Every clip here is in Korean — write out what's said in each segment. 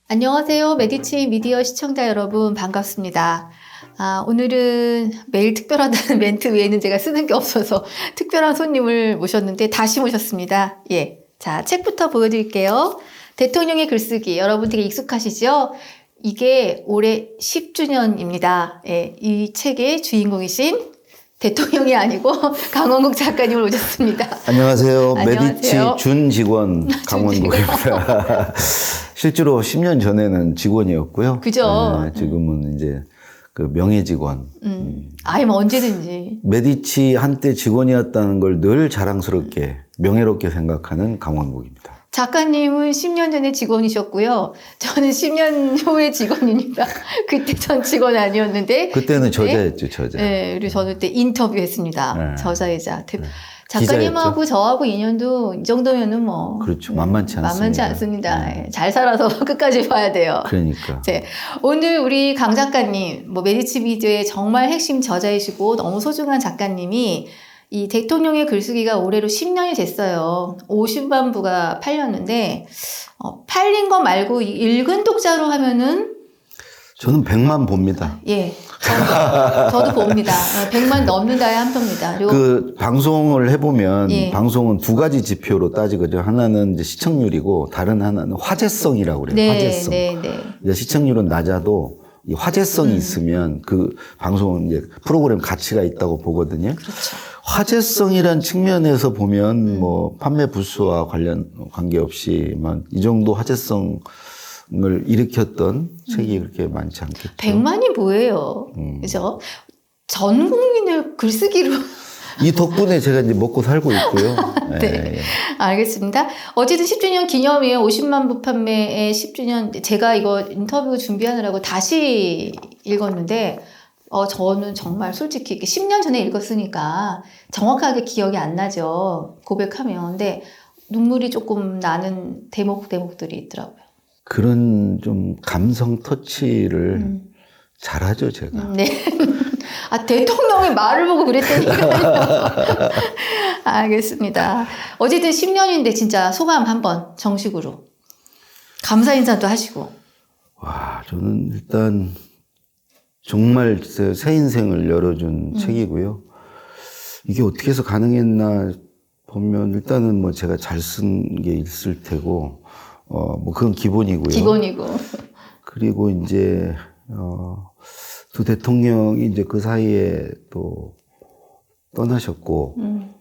안녕하세요. 메디치 미디어 시청자 여러분 반갑습니다. 오늘은 매일 특별하다는 멘트 외에는 제가 쓰는 게 없어서 특별한 손님을 모셨는데 다시 모셨습니다. 예, 자, 책부터 보여드릴게요. 대통령의 글쓰기 여러분 되게 익숙하시죠? 이게 올해 10주년입니다. 예, 이 책의 주인공이신 대통령이 아니고 강원국 작가님을 모셨습니다. 안녕하세요. 안녕하세요. 메디치 준 직원 강원국입니다. 실제로 10년 전에는 직원이었고요. 그죠? 네, 지금은 이제 그 명예 직원. 아니 뭐 언제든지. 메디치 한때 직원이었다는 걸 늘 자랑스럽게 명예롭게 생각하는 강원국입니다. 작가님은 10년 전에 직원이셨고요. 저는 10년 후에 직원이니까 그때 전 직원 아니었는데 그때는 저자였죠, 저자. 네, 그리고 저는 그때 인터뷰했습니다. 네. 저자이자 작가님하고 저하고 인연도 이 정도면은 뭐 그렇죠. 만만치 않습니다. 만만치 않습니다. 예, 잘 살아서 끝까지 봐야 돼요. 그러니까. 네, 오늘 우리 강 작가님, 메디치 미디어의 정말 핵심 저자이시고 너무 소중한 작가님이 이 대통령의 글쓰기가 올해로 10년이 됐어요. 50만 부가 팔렸는데 팔린 거 말고 읽은 독자로 하면은 저는 100만 봅니다. 예, 저도 봅니다. 100만 넘는다에 한 표입니다. 그리고 그 방송을 해보면 예. 방송은 두 가지 지표로 따지거든요. 하나는 이제 시청률이고 다른 하나는 화제성이라고 그래요. 화제성. 이제 시청률은 낮아도 이 화제성이 있으면 그 방송은 이제 프로그램 가치가 있다고 보거든요. 그렇죠. 화제성이란 측면에서 보면 뭐 판매 부수와 관계없이만 이 정도 화제성을 일으켰던 책이 그렇게 많지 않겠죠. 100만이 뭐예요? 그죠? 전 국민을 글쓰기로. 이 덕분에 제가 이제 먹고 살고 있고요. 네. 알겠습니다. 어쨌든 10주년 기념이에요. 50만 부 판매의 10주년. 제가 이거 인터뷰 준비하느라고 다시 읽었는데, 저는 정말 솔직히 10년 전에 읽었으니까 정확하게 기억이 안 나죠. 고백하면. 근데 눈물이 조금 나는 대목들이 있더라고요. 그런 좀 감성 터치를 잘하죠, 제가. 네. 대통령이 말을 보고 그랬다니까요. 알겠습니다. 어쨌든 10년인데 진짜 소감 한번 정식으로. 감사 인사도 하시고. 와, 저는 일단 정말 새 인생을 열어준 책이고요. 이게 어떻게 해서 가능했나 보면 일단은 뭐 제가 잘 쓴 게 있을 테고, 뭐 그건 기본이고요. 기본이고. 그리고 이제, 두 대통령이 이제 그 사이에 또 떠나셨고,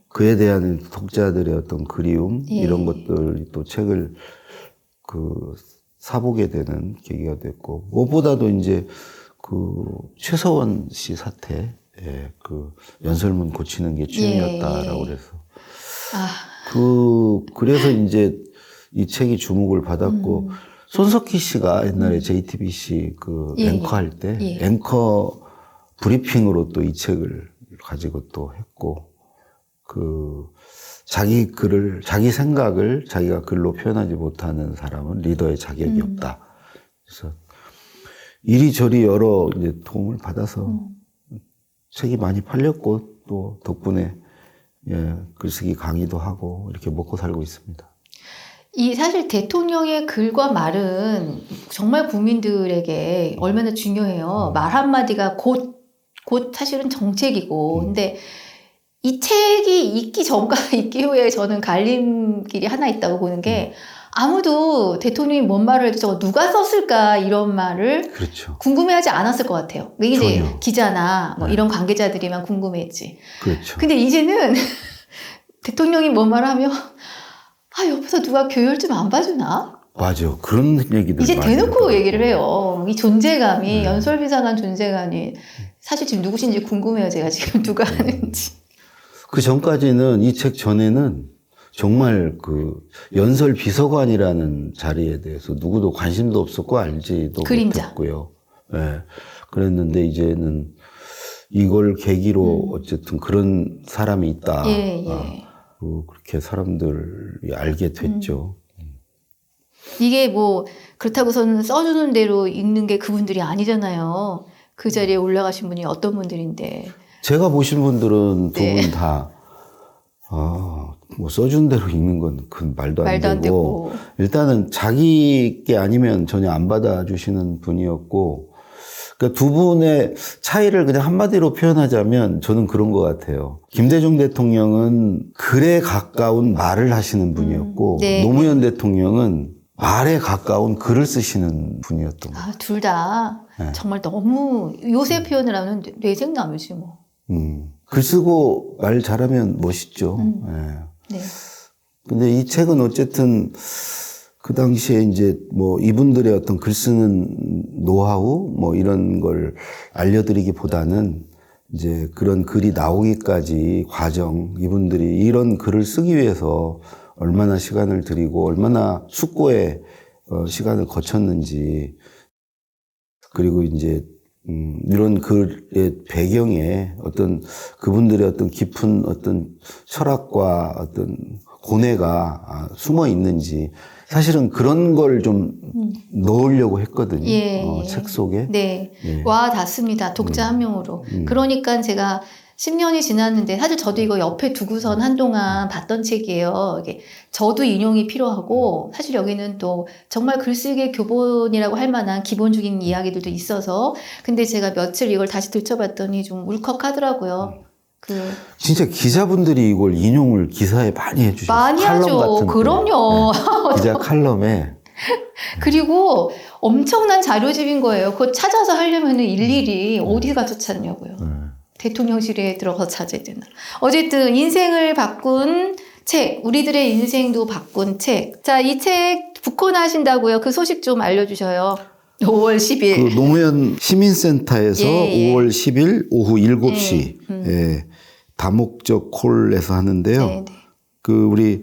그에 대한 독자들의 어떤 그리움, 예. 이런 것들 또 책을 사보게 되는 계기가 됐고, 무엇보다도 이제 최서원 씨 사태, 그 연설문 고치는 게 취미였다라고 그래서. 그래서 이제 이 책이 주목을 받았고, 손석희 씨가 옛날에 JTBC 앵커 할 때, 앵커 브리핑으로 또 이 책을 가지고 또 했고, 자기 생각을 자기가 글로 표현하지 못하는 사람은 리더의 자격이 없다. 그래서 이리저리 여러 이제 도움을 받아서 책이 많이 팔렸고, 또 덕분에 글쓰기 강의도 하고 이렇게 먹고 살고 있습니다. 사실 대통령의 글과 말은 정말 국민들에게 얼마나 중요해요. 말 한마디가 곧 사실은 정책이고. 근데 이 책이 읽기 전과 읽기 후에 저는 갈림길이 하나 있다고 보는 게 아무도 대통령이 뭔 말을 해도 저거 누가 썼을까 이런 말을 그렇죠. 궁금해하지 않았을 것 같아요. 이제 전혀. 기자나 뭐 이런 관계자들이만 궁금해했지. 그렇죠. 근데 이제는 대통령이 뭔 말을 하면 옆에서 누가 교열 좀 안 봐주나? 맞아. 그런 얘기들 이제 많이 대놓고 하더라고요. 얘기를 해요. 이 존재감이 연설비상한 존재감이 사실 지금 누구신지 궁금해요. 제가 지금 누가 하는지. 그 전까지는 이 책 전에는 정말 연설 비서관이라는 자리에 대해서 누구도 관심도 없었고 알지도 그림자. 못했고요. 예. 그랬는데 이제는 이걸 계기로 어쨌든 그런 사람이 있다. 그렇게 사람들이 알게 됐죠. 이게 뭐 그렇다고서는 써주는 대로 읽는 게 그분들이 아니잖아요. 그 자리에 올라가신 분이 어떤 분들인데. 제가 보신 분들은 두 네. 분 다 뭐 써준 대로 읽는 건 그 말도 말도 안 안 되고 일단은 자기 게 아니면 전혀 안 받아주시는 분이었고 그러니까 두 분의 차이를 그냥 한마디로 표현하자면 저는 그런 것 같아요. 김대중 대통령은 글에 가까운 말을 하시는 분이었고 네. 노무현 대통령은 말에 가까운 글을 쓰시는 분이었던 거예요. 둘 다 네. 정말 너무 요새 표현을 하면 뇌생남이지 뭐. 글 쓰고 말 잘하면 멋있죠. 예. 네. 근데 이 책은 어쨌든 그 당시에 이제 뭐 이분들의 어떤 글 쓰는 노하우 뭐 이런 걸 알려드리기보다는 이제 그런 글이 나오기까지 과정, 이분들이 이런 글을 쓰기 위해서 얼마나 시간을 들이고 얼마나 숙고의 시간을 거쳤는지, 그리고 이제 이런 글의 배경에 어떤 그분들의 어떤 깊은 어떤 철학과 어떤 고뇌가 숨어 있는지, 사실은 그런 걸 좀 넣으려고 했거든요. 예. 책 속에. 네. 예. 와 닿습니다. 독자 한 명으로. 그러니까 제가 10년이 지났는데 사실 저도 이거 옆에 두고선 한동안 봤던 책이에요. 이게 저도 인용이 필요하고 사실 여기는 또 정말 글쓰기의 교본이라고 할 만한 기본적인 이야기들도 있어서, 근데 제가 며칠 이걸 다시 들춰봤더니 좀 울컥하더라고요. 진짜 기자분들이 이걸 인용을 기사에 많이 해주셨어요. 많이 칼럼 하죠. 같은 데. 그럼요. 네. 기자 칼럼에. 그리고 엄청난 자료집인 거예요. 그거 찾아서 하려면 일일이 어디 가서 찾냐고요. 대통령실에 들어가서 찾아야 되나. 어쨌든 인생을 바꾼 책, 우리들의 인생도 바꾼 책. 자, 이 책 북콘하신다고요. 그 소식 좀 알려주셔요. 5월 10일. 그 노무현 시민센터에서 예. 5월 10일 오후 7시 예, 다목적 콜에서 하는데요. 네. 그 우리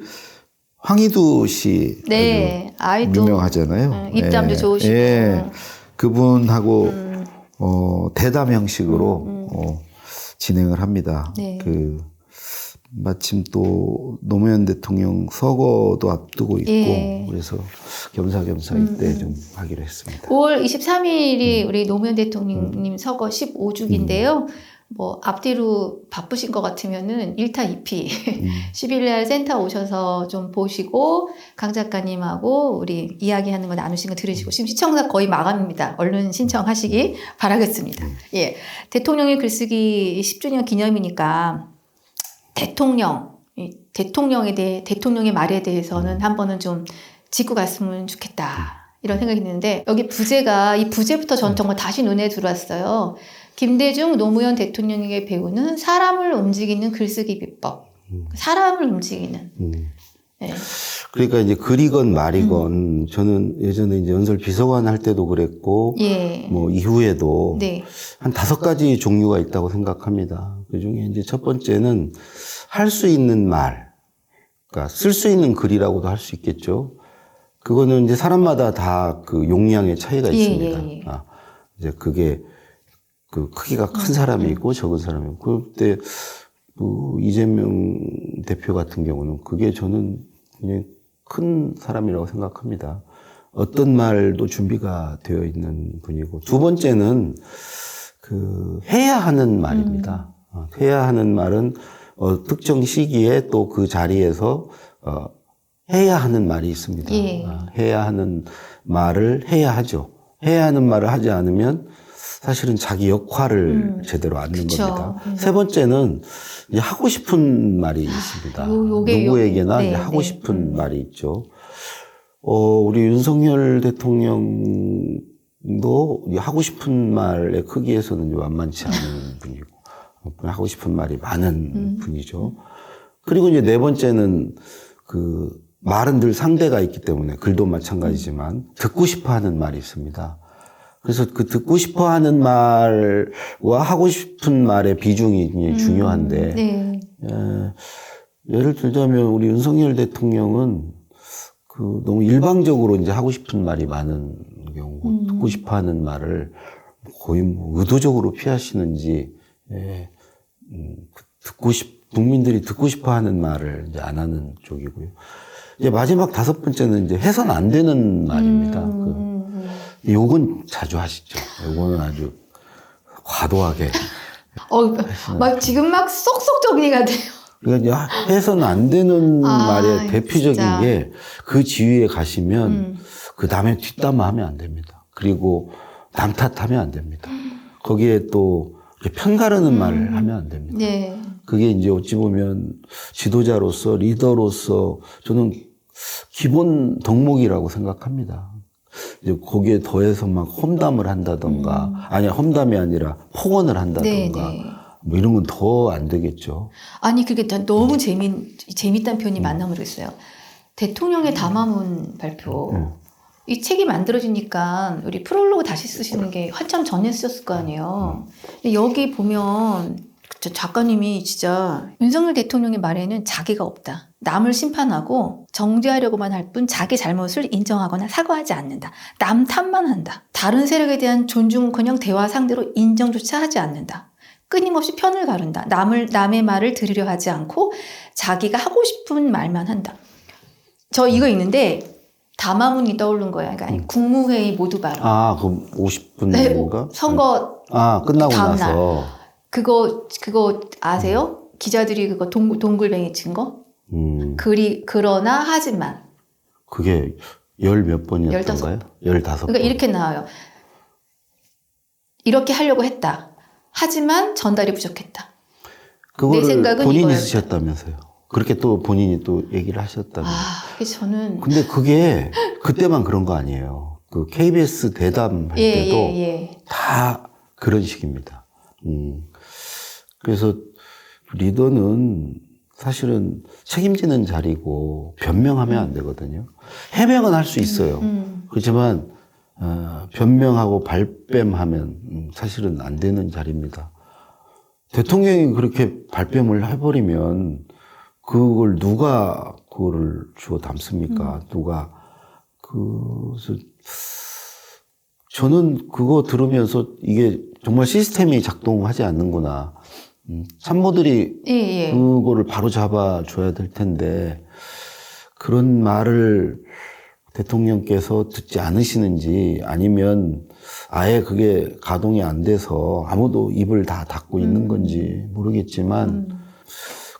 황희두 씨 네. 아주 유명하잖아요. 입담도 좋으시고. 예. 그분하고 대담 형식으로 진행을 합니다. 네. 그 마침 또 노무현 대통령 서거도 앞두고 있고 예. 그래서 겸사겸사 이때 좀 하기로 했습니다. 5월 23일이 우리 노무현 대통령님 서거 15주기인데요. 뭐 앞뒤로 바쁘신 것 같으면은 1타 2피 10일날 센터 오셔서 좀 보시고 강 작가님하고 우리 이야기하는 거 나누신 거 들으시고, 지금 시청자 거의 마감입니다. 얼른 신청하시기 바라겠습니다. 예, 대통령의 글쓰기 10주년 기념이니까 대통령에 대해, 대통령의 말에 대해서는 한 번은 좀 짚고 갔으면 좋겠다, 이런 생각이 드는데, 여기 부제가, 이 부제부터 전 정말 다시 눈에 들어왔어요. 김대중 노무현 대통령에게 배우는 사람을 움직이는 글쓰기 비법. 사람을 움직이는. 네. 그러니까 이제 글이건 말이건 저는 예전에 이제 연설 비서관 할 때도 그랬고 예. 뭐 이후에도 네. 한 5가지 종류가 있다고 생각합니다. 그 중에 이제 첫 번째는 할 수 있는 말, 그러니까 쓸 수 있는 글이라고도 할 수 있겠죠. 그거는 이제 사람마다 다 그 용량의 차이가 있습니다. 예. 이제 그게 그 크기가 큰 사람이 있고 적은 사람이 있고, 그때 뭐 이재명 대표 같은 경우는 그게 저는 그냥 큰 사람이라고 생각합니다. 어떤 말도 준비가 되어 있는 분이고, 두 번째는 그 해야 하는 말입니다. 해야 하는 말은 특정 시기에 또 그 자리에서 해야 하는 말이 있습니다. 예. 해야 하는 말을 해야 하죠. 해야 하는 말을 하지 않으면 사실은 자기 역할을 제대로 안 하는 겁니다. 세 번째는 이제 하고 싶은 말이 있습니다. 누구에게나 네, 이제 하고 싶은 말이 있죠. 우리 윤석열 대통령도 하고 싶은 말의 크기에서는 만만치 않은 분이고, 하고 싶은 말이 많은 분이죠. 그리고 이제 네 번째는 그 말은 늘 상대가 있기 때문에, 글도 마찬가지지만 듣고 싶어 하는 말이 있습니다. 그래서 그 듣고 싶어 하는 말과 하고 싶은 말의 비중이 굉장히 중요한데, 네. 예를 들자면 우리 윤석열 대통령은 그 너무 일방적으로 이제 하고 싶은 말이 많은 경우고, 듣고 싶어 하는 말을 거의 뭐 의도적으로 피하시는지, 국민들이 듣고 싶어 하는 말을 이제 안 하는 쪽이고요. 이제 마지막 5번째는 이제 해서는 안 되는 말입니다. 요건 자주 하시죠. 요거는 아주 과도하게. 막 지금 막 쏙쏙 정리가 돼요. 그러니까 이제 해서는 안 되는 말의 대표적인 진짜. 게 그 지위에 가시면 그 남의 뒷담화하면 안 됩니다. 그리고 남 탓하면 안 됩니다. 거기에 또 이렇게 편가르는 말을 하면 안 됩니다. 네. 그게 이제 어찌 보면 지도자로서 리더로서 저는 기본 덕목이라고 생각합니다. 이제 거기에 더해서 막 험담을 한다던가, 아니 험담이 아니라 폭언을 한다던가, 네. 뭐 이런 건 더 안 되겠죠. 아니 그게 너무 재밌다는 표현이 맞나 모르겠어요. 대통령의 담화문 발표. 이 책이 만들어지니까 우리 프롤로그 다시 쓰시는 게 한참 전에 쓰셨을 거 아니에요. 근데 여기 보면 작가님이 진짜 윤석열 대통령의 말에는 자기가 없다. 남을 심판하고 정죄하려고만 할 뿐 자기 잘못을 인정하거나 사과하지 않는다. 남 탓만 한다. 다른 세력에 대한 존중은커녕 대화 상대로 인정조차 하지 않는다. 끊임없이 편을 가른다. 남의 말을 들으려 하지 않고 자기가 하고 싶은 말만 한다. 저 이거 있는데 담화문이 떠오른 거야. 그러니까 아니, 국무회의 모두 발언. 아, 그럼 50분인가? 선거 끝나고 다음 나서. 날. 그거 아세요? 기자들이 그거 동글뱅이 친 거? 그러나 하지만. 그게 열 몇 번이었던가요? 15번. 그러니까 이렇게 나와요. 이렇게 하려고 했다. 하지만 전달이 부족했다. 그거를 내 생각은 본인이 이거였다. 쓰셨다면서요. 그렇게 또 본인이 또 얘기를 하셨다면. 그래서 저는. 근데 그게 그때만 그런 거 아니에요. 그 KBS 대담 할 때도 다 그런 식입니다. 그래서 리더는 사실은 책임지는 자리고 변명하면 안 되거든요. 해명은 할 수 있어요. 그렇지만 변명하고 발뺌하면 사실은 안 되는 자리입니다. 대통령이 그렇게 발뺌을 해버리면 그걸 누가 그거를 주워 담습니까? 누가 그래서 저는 그거 들으면서 이게 정말 시스템이 작동하지 않는구나. 참모들이 그거를 바로 잡아줘야 될 텐데 그런 말을 대통령께서 듣지 않으시는지 아니면 아예 그게 가동이 안 돼서 아무도 입을 다 닫고 있는 건지 모르겠지만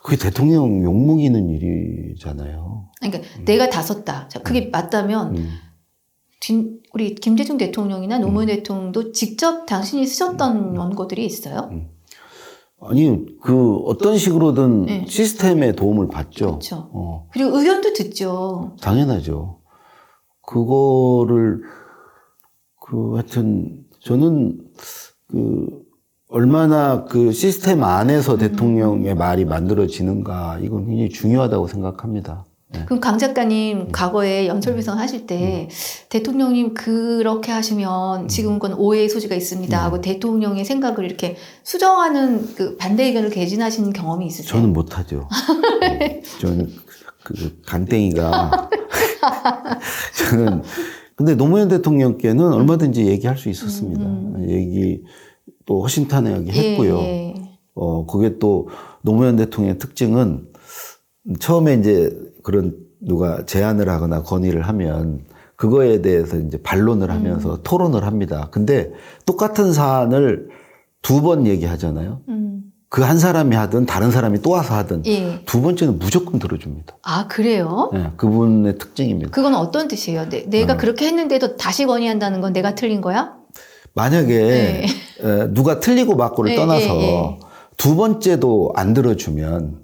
그게 대통령 욕먹이는 일이잖아요. 그러니까 내가 다 썼다. 그게 맞다면 우리 김대중 대통령이나 노무현 대통령도 직접 당신이 쓰셨던 원고들이 있어요? 아니 어떤 식으로든 시스템의 도움을 받죠. 그렇죠. 그리고 의견도 듣죠. 당연하죠. 그거를 하여튼 저는 얼마나 그 시스템 안에서 대통령의 말이 만들어지는가 이건 굉장히 중요하다고 생각합니다. 네. 그럼 강 작가님 과거에 연설비선 하실 때 대통령님 그렇게 하시면 지금 건 오해의 소지가 있습니다 하고 대통령의 생각을 이렇게 수정하는 그 반대 의견을 개진하신 경험이 있으세요? 저는 못하죠. 저는 간땡이가 저는 근데 노무현 대통령께는 얼마든지 얘기할 수 있었습니다. 얘기 또 허심탄회하게 했고요. 그게 또 노무현 대통령의 특징은 처음에 이제 그런 누가 제안을 하거나 건의를 하면 그거에 대해서 이제 반론을 하면서 토론을 합니다. 근데 똑같은 사안을 2번 얘기하잖아요. 그 한 사람이 하든 다른 사람이 또 와서 하든 두 번째는 무조건 들어줍니다. 아, 그래요? 네, 그분의 특징입니다. 그건 어떤 뜻이에요? 내가 그렇게 했는데도 다시 건의한다는 건 내가 틀린 거야? 만약에 누가 틀리고 맞고를 떠나서 두 번째도 안 들어주면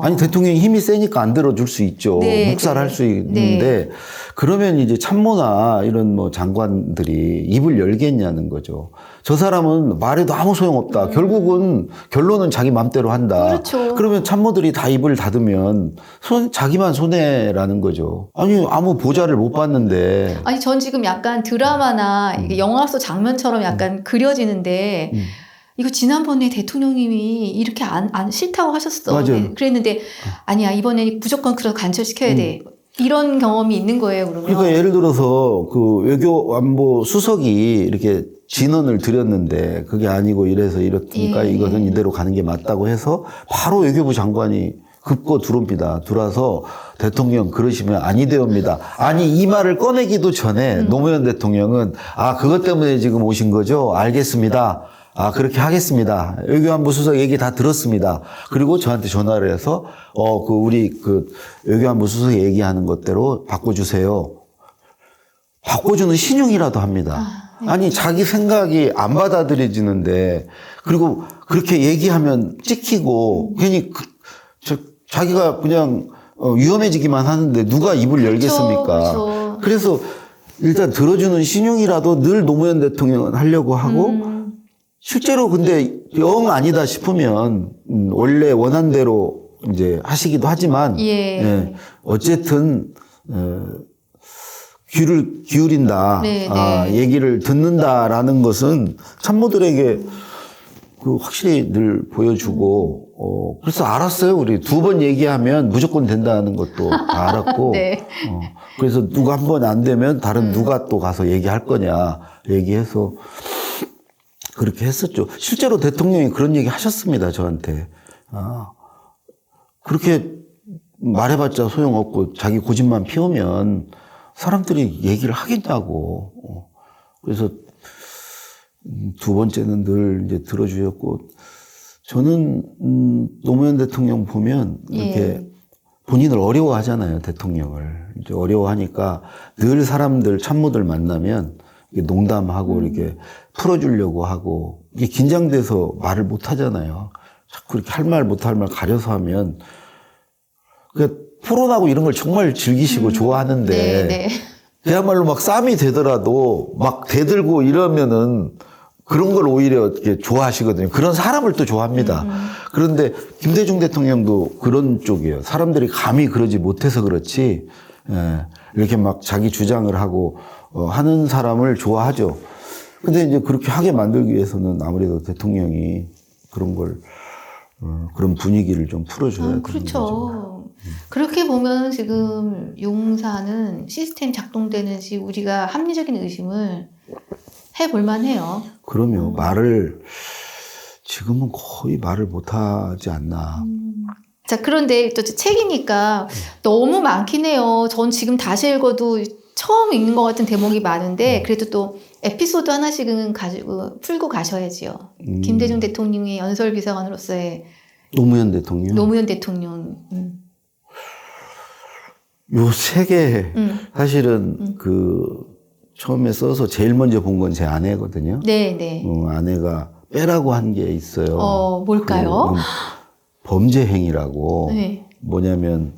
아니 대통령이 힘이 세니까 안 들어줄 수 있죠. 묵살할 수 있는데 그러면 이제 참모나 이런 뭐 장관들이 입을 열겠냐는 거죠. 저 사람은 말해도 아무 소용없다. 결국은 결론은 자기 맘대로 한다. 그렇죠. 그러면 참모들이 다 입을 닫으면 자기만 손해라는 거죠. 아니 아무 보좌를 못 봤는데. 아니 전 지금 약간 드라마나 영화 속 장면처럼 약간 그려지는데 이거 지난번에 대통령님이 이렇게 안 싫다고 하셨어. 맞아요. 그랬는데 아니야 이번에 무조건 그런 간철시켜야 돼. 이런 경험이 있는 거예요, 그러면. 그러니까 예를 들어서 그 외교안보 수석이 이렇게 진언을 드렸는데 그게 아니고 이래서 이렇으니까 이것은 이대로 가는 게 맞다고 해서 바로 외교부 장관이 급거 들어옵니다. 들어와서 대통령 그러시면 아니되옵니다. 아니 이 말을 꺼내기도 전에 노무현 대통령은 그것 때문에 지금 오신 거죠? 알겠습니다. 그렇게 하겠습니다. 외교안보 수석 얘기 다 들었습니다. 그리고 저한테 전화를 해서, 우리 외교안보 수석 얘기하는 것대로 바꿔주세요. 바꿔주는 신용이라도 합니다. 아니, 자기 생각이 안 받아들여지는데, 그리고 그렇게 얘기하면 찍히고, 괜히 자기가 그냥 위험해지기만 하는데 누가 입을 열겠습니까? 그쵸. 그래서 일단 들어주는 신용이라도 늘 노무현 대통령은 하려고 하고, 실제로 근데 영 아니다 싶으면, 원래 원한 대로 이제 하시기도 하지만, 예. 어쨌든, 귀를 기울인다, 네, 네. 얘기를 듣는다라는 것은 참모들에게 확실히 늘 보여주고, 그래서 알았어요. 우리 2번 얘기하면 무조건 된다는 것도 다 알았고, 네. 그래서 누가 한 번 안 되면 다른 누가 또 가서 얘기할 거냐 얘기해서 그렇게 했었죠. 실제로 대통령이 그런 얘기 하셨습니다, 저한테. 그렇게 말해봤자 소용없고 자기 고집만 피우면 사람들이 얘기를 하겠냐고. 그래서 2번째는 늘 이제 들어주셨고, 저는 노무현 대통령 보면 이렇게 본인을 어려워하잖아요, 대통령을. 이제 어려워하니까 늘 사람들, 참모들 만나면 농담하고 이렇게 풀어주려고 하고, 이게 긴장돼서 말을 못 하잖아요. 자꾸 이렇게 할 말 못 할 말 가려서 하면, 그러니까 토론하고 이런 걸 정말 즐기시고 좋아하는데, 네. 그야말로 막 싸움이 되더라도 막 대들고 이러면은 그런 걸 오히려 이렇게 좋아하시거든요. 그런 사람을 또 좋아합니다. 그런데 김대중 대통령도 그런 쪽이에요. 사람들이 감히 그러지 못해서 그렇지, 이렇게 막 자기 주장을 하고 하는 사람을 좋아하죠. 근데 이제 그렇게 하게 만들기 위해서는 아무래도 대통령이 그런 걸, 그런 분위기를 좀 풀어줘야 되는 거죠. 그렇죠. 그렇게 보면 지금 용사는 시스템 작동되는지 우리가 합리적인 의심을 해볼 만해요. 그럼요. 말을 지금은 거의 말을 못하지 않나. 자, 그런데 또 책이니까 너무 많긴 해요. 전 지금 다시 읽어도 처음 읽는 것 같은 대목이 많은데 그래도 또 에피소드 하나씩은 가지고 풀고 가셔야지요. 김대중 대통령의 연설비서관으로서의 노무현 대통령. 노무현 대통령. 요 세 개, 사실은 처음에 써서 제일 먼저 본 건 제 아내거든요. 네. 아내가 빼라고 한 게 있어요. 뭘까요? 범죄 행위라고. 네. 뭐냐면,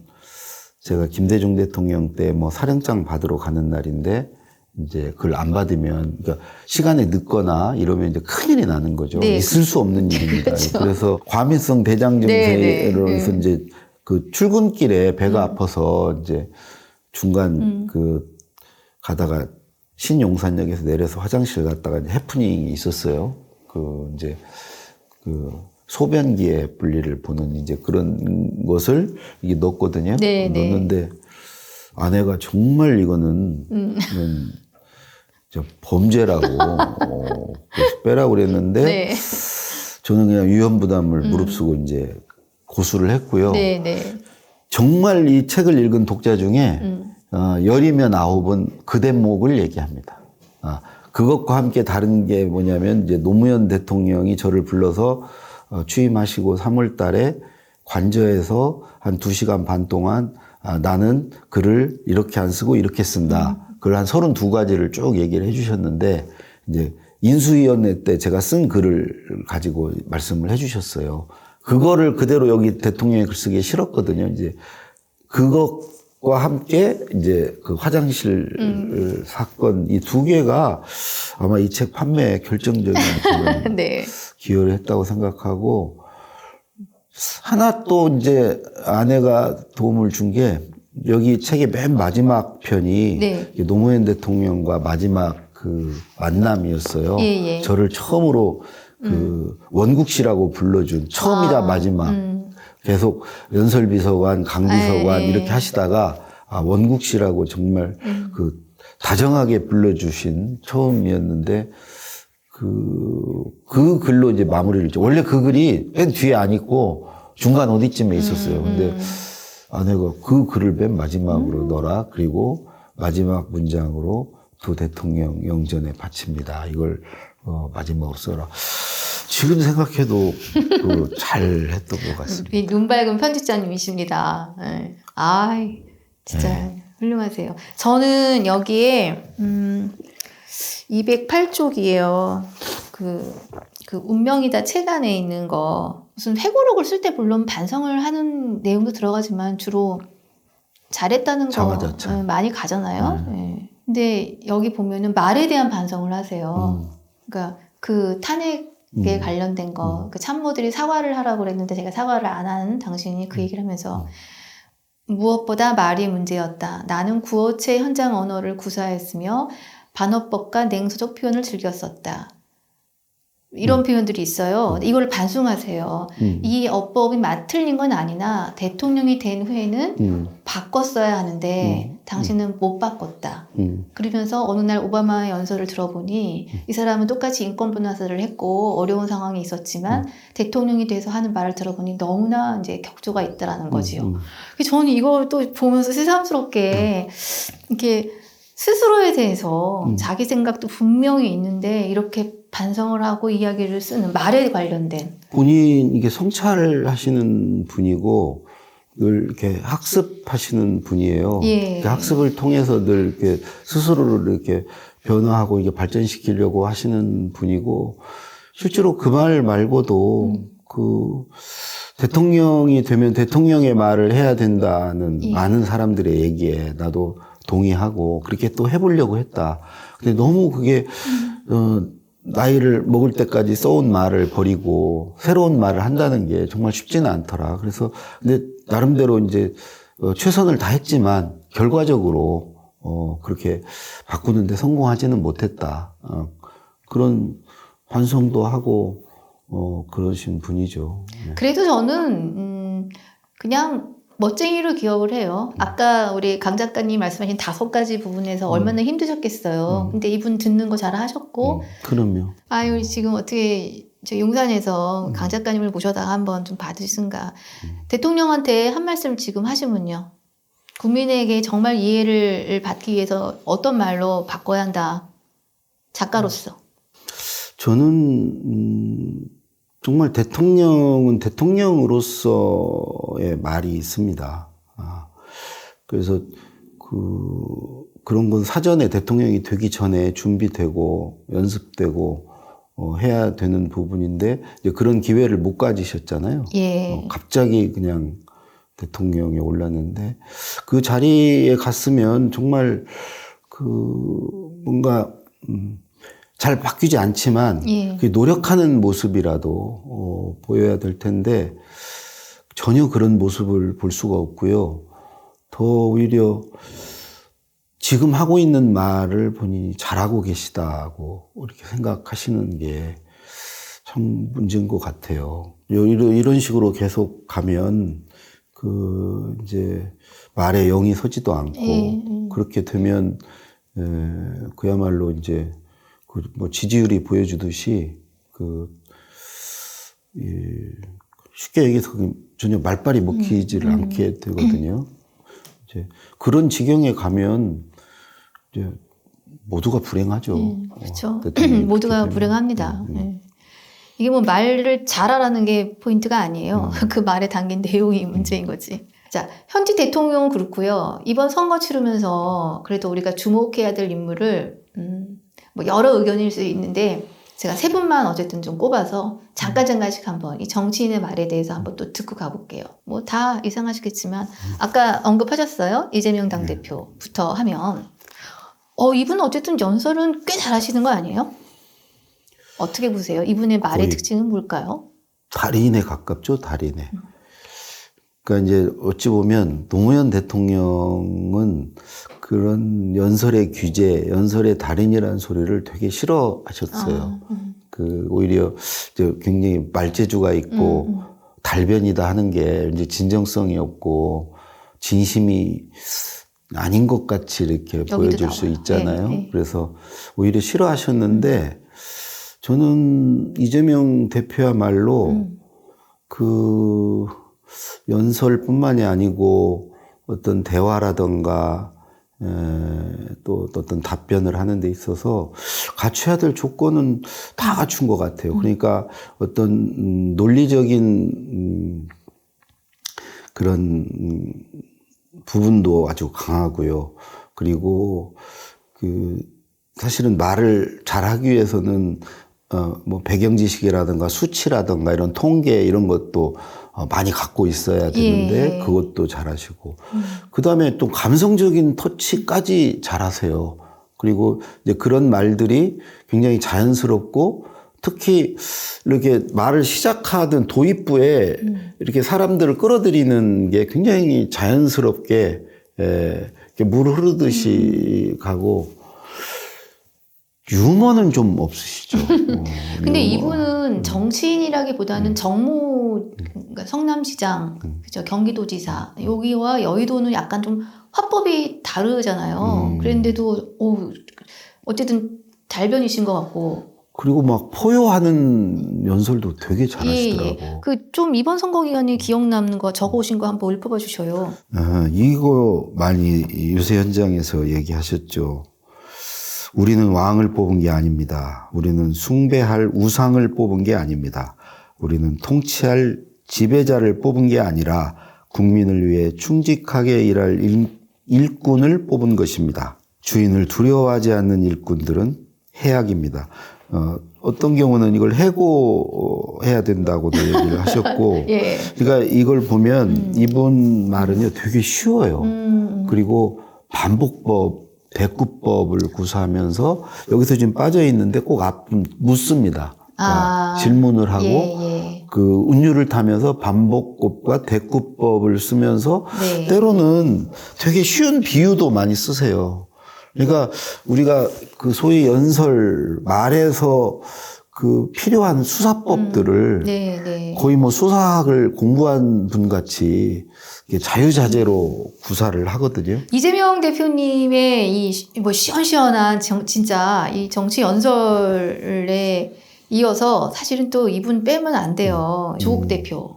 제가 김대중 대통령 때 뭐 사령장 받으러 가는 날인데, 이제 그걸 안 받으면, 그러니까 시간에 늦거나 이러면 이제 큰일이 나는 거죠. 네. 있을 수 없는 일입니다. 그렇죠. 그래서 과민성 대장증세로 해서 이제 출근길에 배가 아파서 이제 중간 가다가 신용산역에서 내려서 화장실 갔다가 이제 해프닝이 있었어요. 이제 소변기의 분리를 보는 이제 그런 것을 이게 넣었거든요. 네. 넣었는데 아내가 정말 이거는 범죄라고 그래서 빼라고 그랬는데 네. 저는 그냥 위험부담을 무릅쓰고 이제 고수를 했고요. 네. 정말 이 책을 읽은 독자 중에 10이면 9은 그 대목을 얘기합니다. 그것과 함께 다른 게 뭐냐면 이제 노무현 대통령이 저를 불러서 취임하시고 3월 달에 관저에서 한 2시간 반 동안 나는 글을 이렇게 안 쓰고 이렇게 쓴다. 그걸 한 32가지를 쭉 얘기를 해 주셨는데 이제 인수위원회 때 제가 쓴 글을 가지고 말씀을 해 주셨어요. 그거를 그대로 여기 대통령이 글 쓰기 싫었거든요. 이제 그것과 함께 이제 그 화장실 사건 이 2개가 아마 이 책 판매에 결정적인 네. 기여를 했다고 생각하고 하나 또 이제 아내가 도움을 준 게 여기 책의 맨 마지막 편이 네. 노무현 대통령과 마지막 그 만남이었어요. 예. 저를 처음으로 원국 씨라고 불러준 처음이자 마지막 계속 연설비서관, 강비서관 이렇게 하시다가 원국 씨라고 정말 다정하게 불러주신 처음이었는데 그 글로 이제 마무리를 했죠. 원래 그 글이 맨 뒤에 안 있고 중간 어디쯤에 있었어요. 근데 아내가 그 글을 맨 마지막으로 넣어라. 그리고 마지막 문장으로 두 대통령 영전에 바칩니다. 이걸 마지막으로 써라. 지금 생각해도 잘 했던 것 같습니다. 이 눈 밝은 편집자님이십니다. 네. 아이, 진짜 훌륭하세요. 저는 여기에 208쪽이에요. 그 운명이다 책 안에 있는 거 무슨 회고록을 쓸 때 물론 반성을 하는 내용도 들어가지만 주로 잘했다는 거 자화자찬. 많이 가잖아요. 네. 근데 여기 보면은 말에 대한 반성을 하세요. 그러니까 그 탄핵에 관련된 거, 그 참모들이 사과를 하라고 그랬는데 제가 사과를 안 한 당신이 그 얘기를 하면서 무엇보다 말이 문제였다. 나는 구어체 현장 언어를 구사했으며 반어법과 냉소적 표현을 즐겼었다. 이런 표현들이 있어요. 이걸 반성하세요. 이 어법이 틀린 건 아니나 대통령이 된 후에는 바꿨어야 하는데 당신은 못 바꿨다. 그러면서 어느 날 오바마의 연설을 들어보니 이 사람은 똑같이 인권 분화설을 했고 어려운 상황이 있었지만 대통령이 돼서 하는 말을 들어보니 너무나 이제 격조가 있다라는 거지요. 저는 이걸 또 보면서 새삼스럽게 이렇게 스스로에 대해서 자기 생각도 분명히 있는데 이렇게 반성을 하고 이야기를 쓰는 말에 관련된 본인 이게 성찰하시는 분이고 늘 이렇게 학습하시는 분이에요. 예. 학습을 통해서 늘 이렇게 스스로를 이렇게 변화하고 이게 발전시키려고 하시는 분이고 실제로 그 말 말고도 그 대통령이 되면 대통령의 말을 해야 된다는 많은 사람들의 얘기에 나도 동의하고 그렇게 또 해보려고 했다. 근데 너무 그게 나이를 먹을 때까지 써온 말을 버리고 새로운 말을 한다는 게 정말 쉽지는 않더라. 그래서 근데 나름대로 이제 최선을 다했지만 결과적으로 그렇게 바꾸는데 성공하지는 못했다. 그런 반성도 하고 그러신 분이죠. 네. 그래도 저는 그냥 멋쟁이로 기억을 해요. 아까 우리 강 작가님 말씀하신 5가지 부분에서 얼마나 힘드셨겠어요. 근데 이분 듣는 거 잘 하셨고. 그럼요. 아유, 지금 어떻게 저 용산에서 강 작가님을 모셔다가 한번 좀 받으신가. 대통령한테 한 말씀 지금 하시면요. 국민에게 정말 이해를 받기 위해서 어떤 말로 바꿔야 한다. 작가로서. 저는 정말 대통령은 대통령으로서의 말이 있습니다. 그래서 그런 건 사전에 대통령이 되기 전에 준비되고 연습되고 해야 되는 부분인데 이제 그런 기회를 못 가지셨잖아요. 예. 갑자기 그냥 대통령에 올랐는데 그 자리에 갔으면 정말 뭔가 잘 바뀌지 않지만 예. 노력하는 모습이라도 보여야 될 텐데 전혀 그런 모습을 볼 수가 없고요. 더 오히려 지금 하고 있는 말을 본인이 잘하고 계시다고 이렇게 생각하시는 게 참 문제인 것 같아요. 이런 식으로 계속 가면 이제 말에 영이 서지도 않고 그렇게 되면 그야말로 이제 뭐 지지율이 보여주듯이 쉽게 얘기해서 전혀 말빨이 먹히지를 않게 되거든요. 이제 그런 지경에 가면 이제 모두가 불행하죠. 그렇죠. 모두가 불행합니다. 이게 뭐 말을 잘하라는 게 포인트가 아니에요. 그 말에 담긴 내용이 문제인 거지. 자, 현직 대통령은 그렇고요. 이번 선거 치르면서 그래도 우리가 주목해야 될 인물을 뭐 여러 의견일 수 있는데 제가 3분만 어쨌든 좀 꼽아서 잠깐씩 한번 이 정치인의 말에 대해서 한번 또 듣고 가볼게요. 뭐 다 이상하시겠지만 아까 언급하셨어요. 이재명 당대표부터 하면 이분은 어쨌든 연설은 꽤 잘하시는 거 아니에요? 어떻게 보세요? 이분의 말의 특징은 뭘까요? 달인에 가깝죠, 달인에. 그러니까 이제 어찌 보면 노무현 대통령은 그런 연설의 규제, 연설의 달인이라는 소리를 되게 싫어하셨어요. 오히려 굉장히 말재주가 있고 달변이다 하는 게 이제 진정성이 없고 진심이 아닌 것 같이 이렇게 보여줄 나와요. 수 있잖아요. 네. 그래서 오히려 싫어하셨는데 저는 이재명 대표야말로 연설뿐만이 아니고 어떤 대화라던가 또 어떤 답변을 하는 데 있어서 갖춰야 될 조건은 다 갖춘 것 같아요. 그러니까 어떤 논리적인 그런 부분도 아주 강하고요. 그리고 사실은 말을 잘하기 위해서는 뭐 배경 지식이라든가 수치라든가 이런 통계 이런 것도 많이 갖고 있어야 되는데 예. 그것도 잘하시고 그다음에 또 감성적인 터치까지 잘하세요. 그리고 이제 그런 말들이 굉장히 자연스럽고 특히 이렇게 말을 시작하던 도입부에 이렇게 사람들을 끌어들이는 게 굉장히 자연스럽게 이렇게 물 흐르듯이 가고 유머는 좀 없으시죠. 근데 유머. 이분은 정치인이라기보다는 정무, 그러니까 성남시장, 그죠, 경기도지사, 여기와 여의도는 약간 좀 화법이 다르잖아요. 그런데도 어쨌든 달변이신 것 같고. 그리고 막 포효하는 연설도 되게 잘하시더라고. 그 좀 이번 선거 기간에 기억 남는 거 적어오신 거 한번 읊어봐 주셔요. 이거 많이 유세 현장에서 얘기하셨죠. 우리는 왕을 뽑은 게 아닙니다. 우리는 숭배할 우상을 뽑은 게 아닙니다. 우리는 통치할 지배자를 뽑은 게 아니라 국민을 위해 충직하게 일할 일꾼을 뽑은 것입니다. 주인을 두려워하지 않는 일꾼들은 해악입니다. 어떤 경우는 이걸 해고해야 된다고도 얘기를 하셨고, 예. 그러니까 이걸 보면 이분 말은요 되게 쉬워요. 그리고 반복법, 대꾸법을 구사하면서 여기서 지금 빠져 있는데 꼭 묻습니다. 그러니까 질문을 하고 그 운율을 타면서 반복법과 대꾸법을 쓰면서 때로는 되게 쉬운 비유도 많이 쓰세요. 그러니까 우리가 그 소위 연설 말에서 그 필요한 수사법들을 거의 뭐 수사학을 공부한 분 같이 자유자재로 구사를 하거든요. 이재명 대표님의 이 뭐 시원시원한 진짜 이 정치 연설에 이어서 사실은 또 이분 빼면 안 돼요. 조국 대표.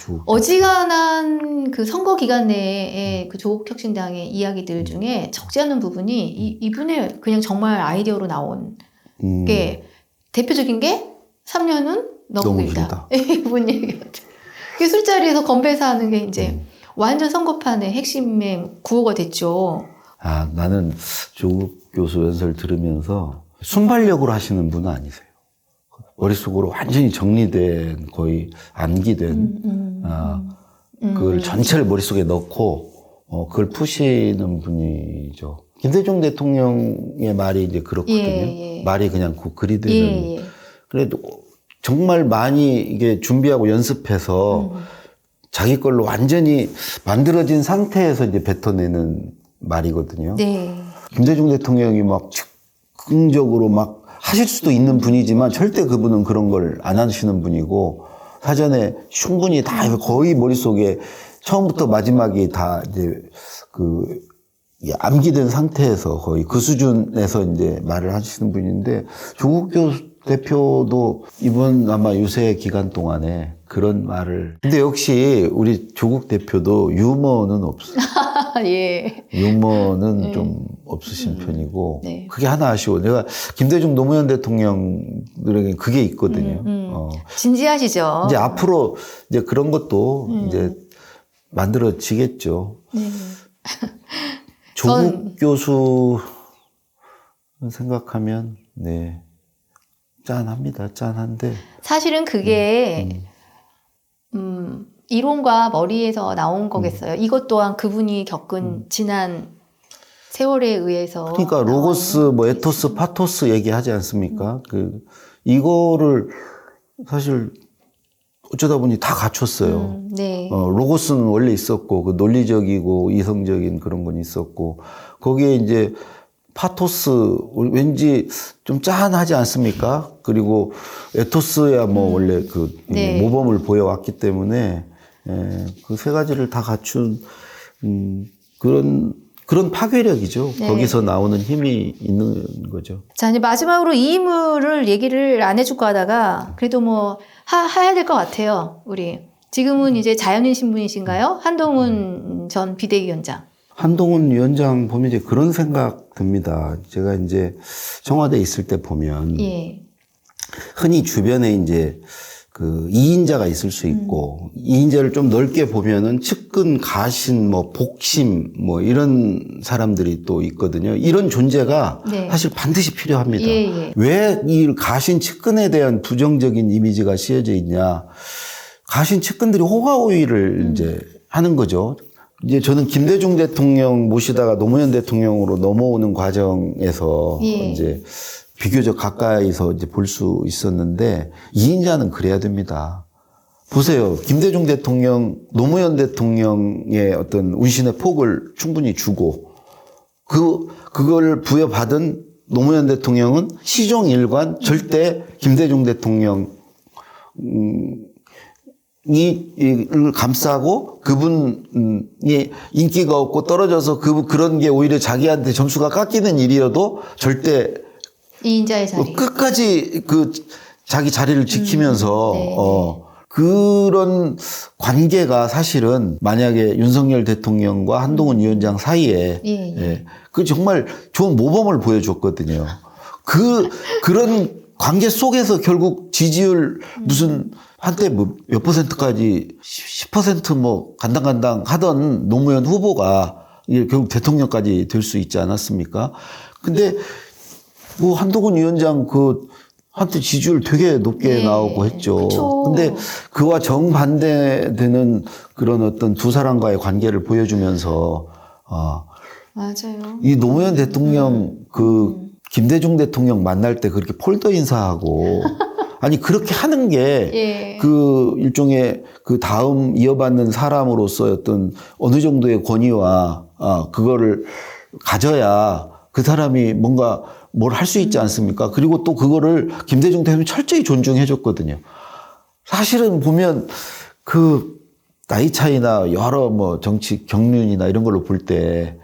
조국. 어지간한 그 선거 기간 내에 그 조국 혁신당의 이야기들 중에 적지 않은 부분이 이분의 그냥 정말 아이디어로 나온 게 대표적인 게 3년은 너무 길다. 이분 얘기 같아요. 그 술자리에서 건배사 하는 게 이제 완전 선거판의 핵심의 구호가 됐죠. 나는 조국 교수 연설 들으면서 순발력으로 하시는 분은 아니세요. 머릿속으로 완전히 정리된, 거의 암기된, 그걸 전체를 머릿속에 넣고, 그걸 푸시는 분이죠. 김대중 대통령의 말이 이제 그렇거든요. 말이 그냥 글이 되는. 그래도 정말 많이 이게 준비하고 연습해서 자기 걸로 완전히 만들어진 상태에서 이제 뱉어내는 말이거든요. 김대중 대통령이 막 즉흥적으로 막 하실 수도 있는 분이지만 절대 그분은 그런 걸 안 하시는 분이고 사전에 충분히 다 거의 머릿속에 처음부터 마지막이 다 이제 암기된 상태에서 거의 그 수준에서 이제 말을 하시는 분인데 조국 대표도 이번 아마 유세 기간 동안에 그런 말을 근데 역시 우리 조국 대표도 유머는 없어요. 유머는 좀 없으신 편이고 그게 하나 아쉬워. 내가 김대중 노무현 대통령들에게 그게 있거든요. 진지하시죠. 이제 앞으로 이제 그런 것도 이제 만들어지겠죠. 조국 교수 생각하면 짠합니다. 짠한데 사실은 그게 이론과 머리에서 나온 거겠어요. 이것 또한 그분이 겪은 지난 세월에 의해서. 그러니까 로고스, 뭐 에토스, 파토스 얘기하지 않습니까? 이거를 사실 어쩌다 보니 다 갖췄어요. 로고스는 원래 있었고, 그 논리적이고 이성적인 그런 건 있었고, 거기에 이제 파토스, 왠지 좀 짠하지 않습니까? 그리고 에토스야 뭐 원래 모범을 보여왔기 때문에, 그 세 가지를 다 갖춘, 그런 파괴력이죠. 거기서 나오는 힘이 있는 거죠. 자, 이제 마지막으로 이 인물을 얘기를 안 해줄까 하다가, 그래도 뭐, 해야 될 것 같아요, 우리. 지금은 이제 자연인 신분이신가요? 한동훈 전 비대위원장. 한동훈 위원장 보면 이제 그런 생각 듭니다. 제가 이제 청와대에 있을 때 보면 예. 흔히 주변에 이제 그 이인자가 있을 수 있고 이인자를 좀 넓게 보면은 측근, 가신, 뭐 복심 뭐 이런 사람들이 또 있거든요. 이런 존재가 네. 사실 반드시 필요합니다. 예. 왜 이 가신 측근에 대한 부정적인 이미지가 씌어져 있냐? 가신 측근들이 호가호위를 이제 하는 거죠. 이제 저는 김대중 대통령 모시다가 노무현 대통령으로 넘어오는 과정에서 예. 이제 비교적 가까이서 이제 볼 수 있었는데 이인자는 그래야 됩니다. 보세요. 김대중 대통령, 노무현 대통령의 어떤 운신의 폭을 충분히 주고 그걸 부여받은 노무현 대통령은 시종일관 절대 김대중 대통령 이를 감싸고 그분이 인기가 없고 떨어져서 그런 게 오히려 자기한테 점수가 깎이는 일이어도 절대 이인자의 자리. 끝까지 그 자기 자리를 지키면서 네. 그런 관계가 사실은 만약에 윤석열 대통령과 한동훈 위원장 사이에 예. 그 정말 좋은 모범을 보여줬거든요. 그런 관계 속에서 결국 지지율 무슨 한때 뭐 몇 %까지 10% 뭐 간당간당 하던 노무현 후보가 이게 결국 대통령까지 될 수 있지 않았습니까? 근데 뭐 한동훈 위원장 한때 지지율 되게 높게 나오고 했죠. 그쵸. 근데 그와 정반대되는 그런 어떤 두 사람과의 관계를 보여주면서 맞아요. 이 노무현 대통령 김대중 대통령 만날 때 그렇게 폴더 인사하고 아니 그렇게 하는 게 일종의 그 다음 이어받는 사람으로서 어떤 어느 정도의 권위와 그거를 가져야 그 사람이 뭔가 뭘 할 수 있지 않습니까? 그리고 또 그거를 김대중 대통령이 철저히 존중해 줬거든요. 사실은 보면 그 나이 차이나 여러 뭐 정치 경륜이나 이런 걸로 볼 때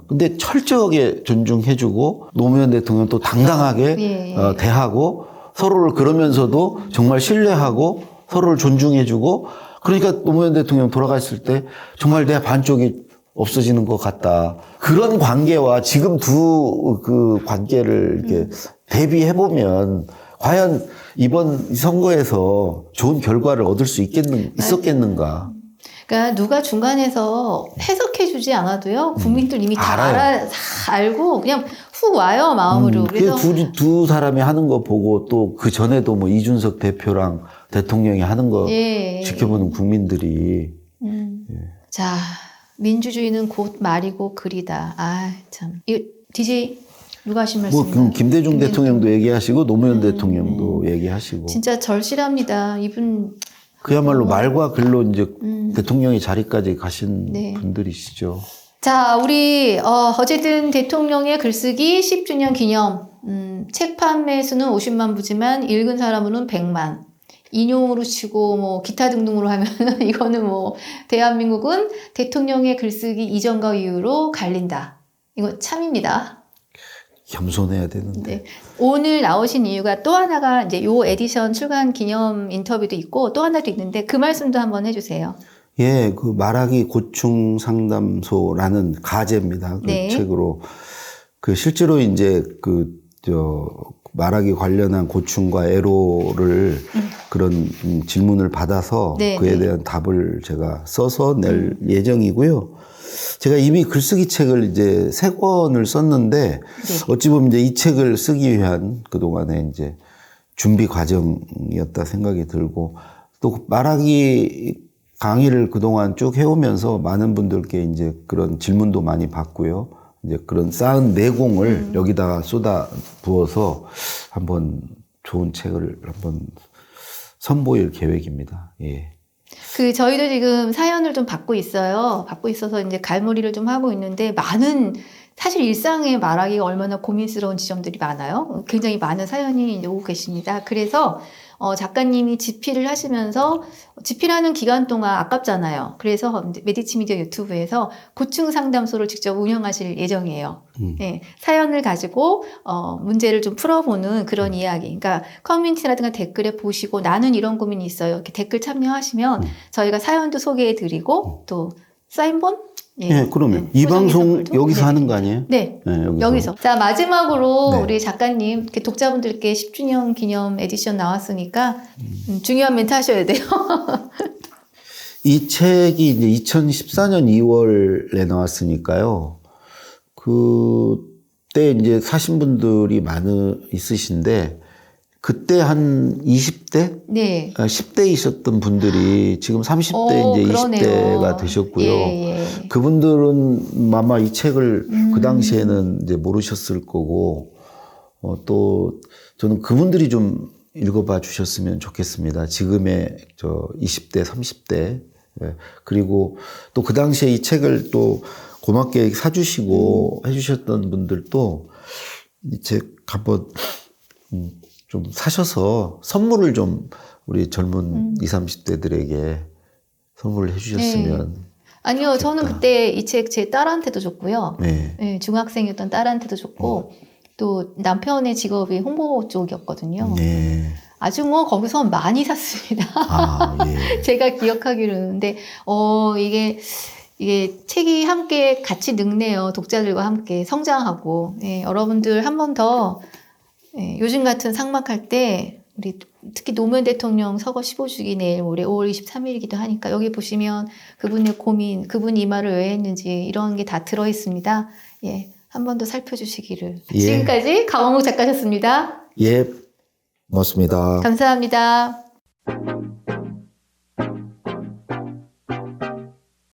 근데 철저하게 존중해 주고 노무현 대통령 또 당당하게 대하고 서로를 그러면서도 정말 신뢰하고 서로를 존중해 주고 그러니까 노무현 대통령 돌아갔을 때 정말 내 반쪽이 없어지는 것 같다. 그런 관계와 지금 그 관계를 이렇게 대비해 보면 과연 이번 선거에서 좋은 결과를 얻을 수 있었겠는가? 그러니까 누가 중간에서 해석해주지 않아도요, 국민들 이미 다 알고 그냥 훅 와요 마음으로. 그래서 두 사람이 하는 거 보고 또 그 전에도 뭐 이준석 대표랑 대통령이 하는 거 지켜보는 국민들이. 자. 민주주의는 곧 말이고 글이다. 참. 이거 DJ 누가 하신 말씀인가요? 뭐 김대중 대통령도 얘기하시고 노무현 대통령도 얘기하시고. 진짜 절실합니다. 이분 그야말로 말과 글로 이제 대통령의 자리까지 가신 분들이시죠. 자, 우리 어쨌든 대통령의 글쓰기 10주년 기념. 책 판매 수는 50만 부지만 읽은 사람은 100만. 인용으로 치고 뭐 기타 등등으로 하면 이거는 뭐 대한민국은 대통령의 글쓰기 이전과 이후로 갈린다. 이거 참입니다. 겸손해야 되는데. 오늘 나오신 이유가 또 하나가 이제 요 에디션 출간 기념 인터뷰도 있고 또 하나도 있는데 그 말씀도 한번 해주세요. 예, 그 말하기 고충 상담소라는 가제입니다. 그 책으로 실제로 이제 말하기 관련한 고충과 애로를 그런 질문을 받아서 그에 대한 답을 제가 써서 낼 예정이고요. 제가 이미 글쓰기 책을 이제 3권을 썼는데 어찌 보면 이제 이 책을 쓰기 위한 그동안의 이제 준비 과정이었다 생각이 들고 또 말하기 강의를 그동안 쭉 해오면서 많은 분들께 이제 그런 질문도 많이 받고요. 이제 그런 쌓은 내공을 여기다가 쏟아 부어서 한번 좋은 책을 한번 선보일 계획입니다. 예. 저희도 지금 사연을 좀 받고 있어요. 받고 있어서 이제 갈무리를 좀 하고 있는데 사실 일상에 말하기가 얼마나 고민스러운 지점들이 많아요. 굉장히 많은 사연이 이제 오고 계십니다. 그래서 작가님이 집필을 하시면서 집필하는 기간 동안 아깝잖아요. 그래서 메디치 미디어 유튜브에서 고충 상담소를 직접 운영하실 예정이에요. 네, 사연을 가지고 문제를 좀 풀어보는 그런 이야기. 그러니까 커뮤니티라든가 댓글에 보시고 나는 이런 고민이 있어요. 이렇게 댓글 참여하시면 저희가 사연도 소개해드리고 또 사인본 예, 그러면 이 소정의 방송 선물도? 여기서 네. 하는 거 아니에요? 네. 네, 여기서. 자, 마지막으로 네. 우리 작가님, 이렇게 독자분들께 10주년 기념 에디션 나왔으니까 중요한 멘트 하셔야 돼요. 이 책이 이제 2014년 2월에 나왔으니까요. 그때 이제 사신 분들이 있으신데, 그때 한 20대? 네. 10대이셨던 분들이 지금 30대 이제 그러네요. 20대가 되셨고요. 예. 그분들은 아마 이 책을 그 당시에는 이제 모르셨을 거고, 또 저는 그분들이 좀 읽어봐 주셨으면 좋겠습니다. 지금의 20대, 30대. 예. 그리고 또 그 당시에 이 책을 또 고맙게 사주시고 해주셨던 분들도 이 책 한번 좀 사셔서 선물을 좀 우리 젊은 20, 30대들에게 선물을 해주셨으면. 네. 아니요, 저는 그때 이 책 제 딸한테도 줬고요. 네. 네, 중학생이었던 딸한테도 줬고, 또 남편의 직업이 홍보 쪽이었거든요. 네. 아주 뭐 거기서 많이 샀습니다. 아, 예. 제가 기억하기로는. 근데, 이게 책이 함께 같이 늙네요. 독자들과 함께 성장하고. 예, 여러분들 한 번 더, 예, 요즘 같은 삭막할 때, 우리 특히 노무현 대통령 서거 15주기 내일 모레 5월 23일이기도 하니까 여기 보시면 그분의 고민, 그분이 이 말을 왜 했는지 이런 게 다 들어있습니다. 예, 한 번 더 살펴주시기를. 예. 지금까지 강원국 작가셨습니다. 예. 고맙습니다. 감사합니다.